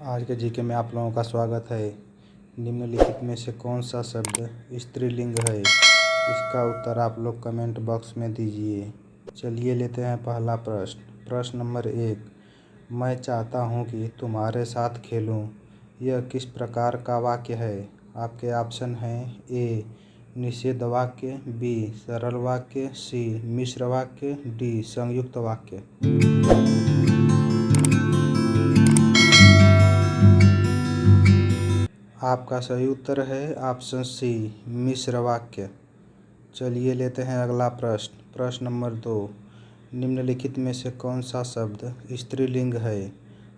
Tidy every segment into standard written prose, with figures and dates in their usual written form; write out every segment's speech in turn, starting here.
आज के जीके में आप लोगों का स्वागत है। निम्नलिखित में से कौन सा शब्द स्त्रीलिंग है? इसका उत्तर आप लोग कमेंट बॉक्स में दीजिए। चलिए लेते हैं पहला प्रश्न। प्रश्न नंबर 1, मैं चाहता हूँ कि तुम्हारे साथ खेलूँ। यह किस प्रकार का वाक्य है? आपके ऑप्शन हैं ए निषेध वाक्य, बी सरल वाक्य, सी मिश्र वाक्य, डी संयुक्त वाक्य। आपका सही उत्तर है ऑप्शन सी मिश्र वाक्य। चलिए लेते हैं अगला प्रश्न। प्रश्न नंबर 2, निम्नलिखित में से कौन सा शब्द स्त्रीलिंग है?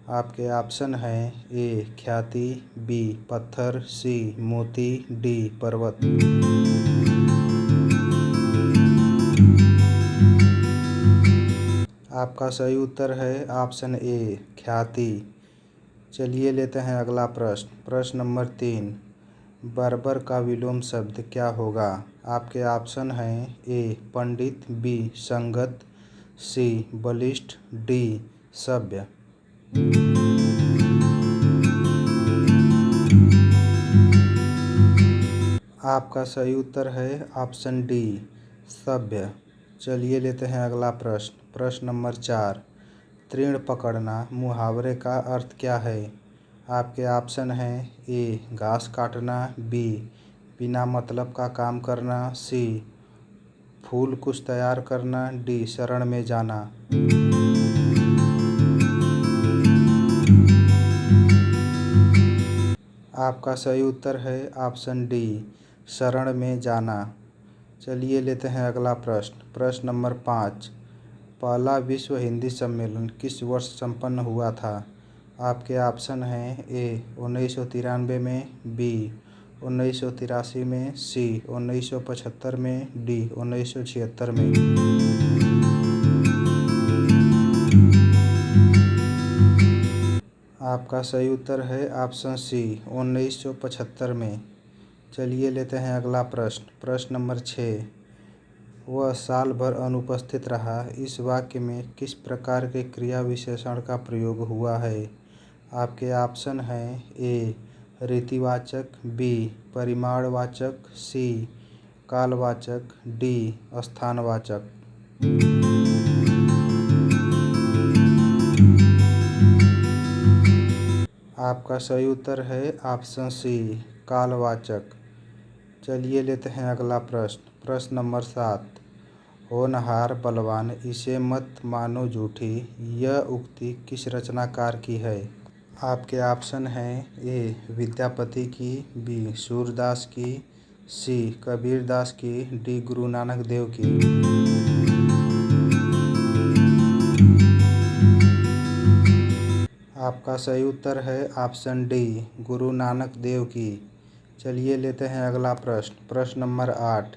आपके ऑप्शन हैं ए ख्याति, बी पत्थर, सी मोती, डी पर्वत। आपका सही उत्तर है ऑप्शन ए ख्याति। चलिए लेते हैं अगला प्रश्न। प्रश्न नंबर 3, बर्बर का विलोम शब्द क्या होगा? आपके ऑप्शन हैं ए पंडित, बी संगत, सी बलिष्ठ, डी सभ्य। आपका सही उत्तर है ऑप्शन डी सभ्य। चलिए लेते हैं अगला प्रश्न। प्रश्न नंबर 4, तृण पकड़ना मुहावरे का अर्थ क्या है? आपके ऑप्शन हैं ए घास काटना, बी बिना मतलब का काम करना, सी फूल कुछ तैयार करना, डी शरण में जाना। आपका सही उत्तर है ऑप्शन डी शरण में जाना। चलिए लेते हैं अगला प्रश्न। प्रश्न नंबर 5, पहला विश्व हिंदी सम्मेलन किस वर्ष संपन्न हुआ था? आपके ऑप्शन हैं ए 1993 में, बी 1983 में, सी 1975 में, डी 1976 में। आपका सही उत्तर है ऑप्शन सी 1975 में। चलिए लेते हैं अगला प्रश्न। प्रश्न नंबर 6, वह साल भर अनुपस्थित रहा। इस वाक्य में किस प्रकार के क्रिया विशेषण का प्रयोग हुआ है? आपके ऑप्शन हैं ए रीतिवाचक, बी परिमाणवाचक, सी कालवाचक, डी स्थानवाचक। आपका सही उत्तर है ऑप्शन सी कालवाचक। चलिए लेते हैं अगला प्रश्न। प्रश्न नंबर 7, होनहार बलवान इसे मत मानो झूठी, यह उक्ति किस रचनाकार की है? आपके ऑप्शन हैं ए विद्यापति की, बी सूरदास की, सी कबीरदास की, डी गुरु नानक देव की। आपका सही उत्तर है ऑप्शन डी गुरु नानक देव की। चलिए लेते हैं अगला प्रश्न। प्रश्न नंबर 8,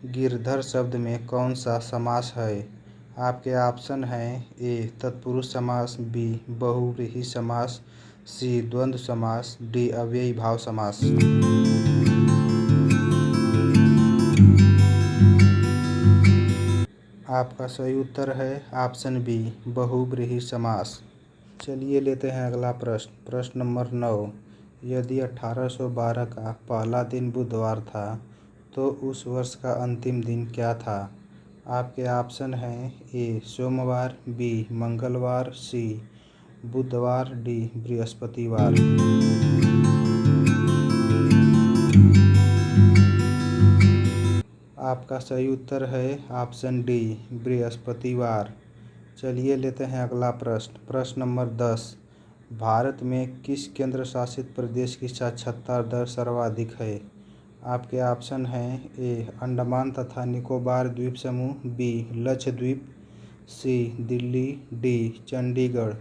गिरधर शब्द में कौन सा समास है? आपके ऑप्शन हैं ए तत्पुरुष समास, बी बहुव्रीहि समास, सी द्वंद्व समास, डी अव्ययी भाव समास। आपका सही उत्तर है ऑप्शन बी बहुव्रीहि समास। चलिए लेते हैं अगला प्रश्न। प्रश्न नंबर 9, यदि 1812 का पहला दिन बुधवार था तो उस वर्ष का अंतिम दिन क्या था? आपके ऑप्शन हैं ए सोमवार, बी मंगलवार, सी बुधवार, डी बृहस्पतिवार। आपका सही उत्तर है ऑप्शन डी बृहस्पतिवार। चलिए लेते हैं अगला प्रश्न। प्रश्न नंबर 10, भारत में किस केंद्र शासित प्रदेश की साक्षरता दर सर्वाधिक है? आपके ऑप्शन हैं ए अंडमान तथा निकोबार द्वीप समूह, बी लक्षद्वीप, सी दिल्ली, डी चंडीगढ़।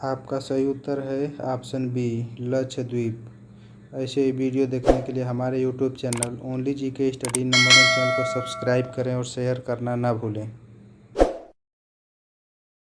आपका सही उत्तर है ऑप्शन बी लक्षद्वीप। ऐसे ही वीडियो देखने के लिए हमारे YouTube channel only GK study number 1 channel को सब्सक्राइब करें और शेयर करना ना भूलें।